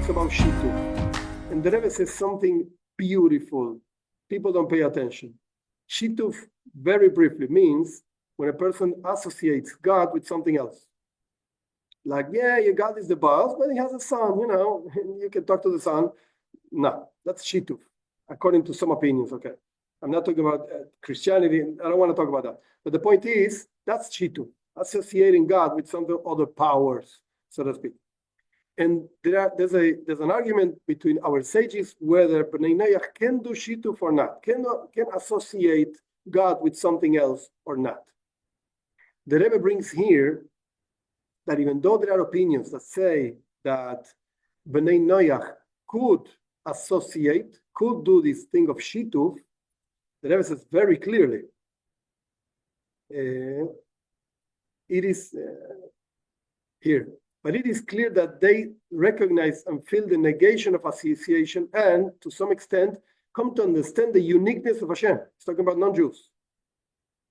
talks about Sheetuf. And the Rebbe says something beautiful. People don't pay attention. Sheetuf, very briefly, means when a person associates God with something else. Like, yeah, your God is the boss, but he has a son, you can talk to the son. No, that's Sheetuf, according to some opinions, okay? I'm not talking about Christianity. I don't want to talk about that. But the point is, that's Sheetuf, associating God with some other powers, so to speak. And there's an argument between our sages whether Bnei Noach can do Sheetuf or not, can associate God with something else or not. The Rebbe brings here that even though there are opinions that say that Bnei Noach could associate, could do this thing of Sheetuf, the Rebbe says very clearly, it is here. But it is clear that they recognize and feel the negation of association and, to some extent, come to understand the uniqueness of Hashem. It's talking about non-Jews.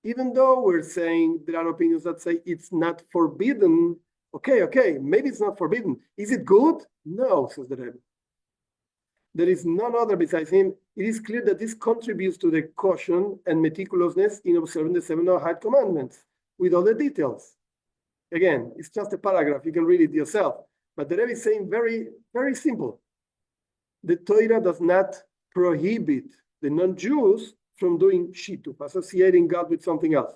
Even though we're saying there are opinions that say it's not forbidden, okay, maybe it's not forbidden. Is it good? No, says the Rebbe. There is none other besides him. It is clear that this contributes to the caution and meticulousness in observing the 7 Noahide commandments with all the details. Again, it's just a paragraph. You can read it yourself. But the Rebbe is saying very, very simple. The Torah does not prohibit the non-Jews from doing Sheetuf, associating God with something else.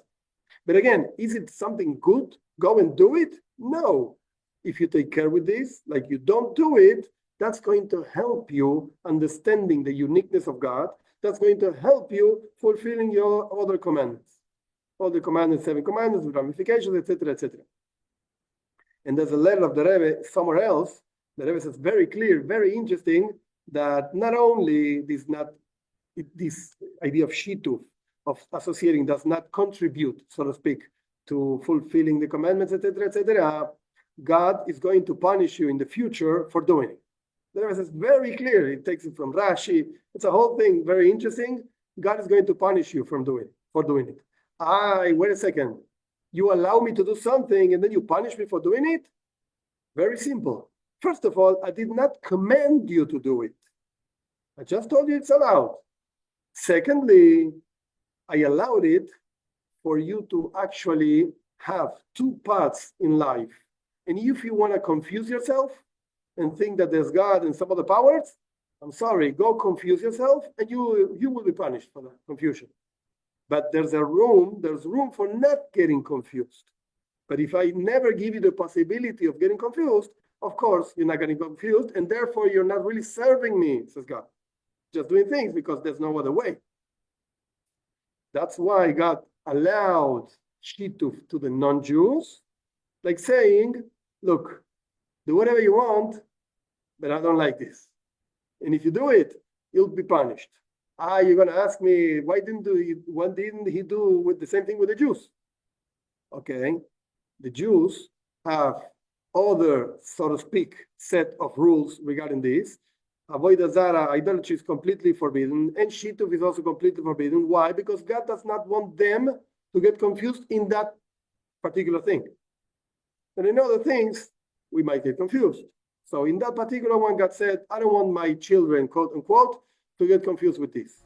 But again, is it something good? Go and do it? No. If you take care with this, like you don't do it, that's going to help you understanding the uniqueness of God. That's going to help you fulfilling your other commandments. All the commandments, 7 commandments with ramifications, etc., etc. And there's a letter of the Rebbe somewhere else. The Rebbe says very clear, very interesting, that not only this idea of Sheetuf, of associating, does not contribute, so to speak, to fulfilling the commandments, etc., etc., God is going to punish you in the future for doing it. The Rebbe says very clear. It takes it from Rashi. It's a whole thing, very interesting. God is going to punish you for doing it. Wait a second. You allow me to do something and then you punish me for doing it? Very simple. First of all, I did not command you to do it. I just told you it's allowed. Secondly, I allowed it for you to actually have 2 paths in life. And if you want to confuse yourself and think that there's God and some other powers, I'm sorry, go confuse yourself and you will be punished for that confusion. But there's room for not getting confused. But if I never give you the possibility of getting confused, of course, you're not getting confused, and therefore you're not really serving me, says God. Just doing things because there's no other way. That's why God allowed Sheetuf to the non-Jews, like saying, look, do whatever you want, but I don't like this. And if you do it, you'll be punished. You're going to ask me, what didn't he do with the same thing with the Jews? Okay, the Jews have other, so to speak, set of rules regarding this. Avodah Zara, idolatry, is completely forbidden, and Sheetuf is also completely forbidden. Why? Because God does not want them to get confused in that particular thing. And in other things, we might get confused. So in that particular one, God said, I don't want my children, quote unquote, to get confused with this.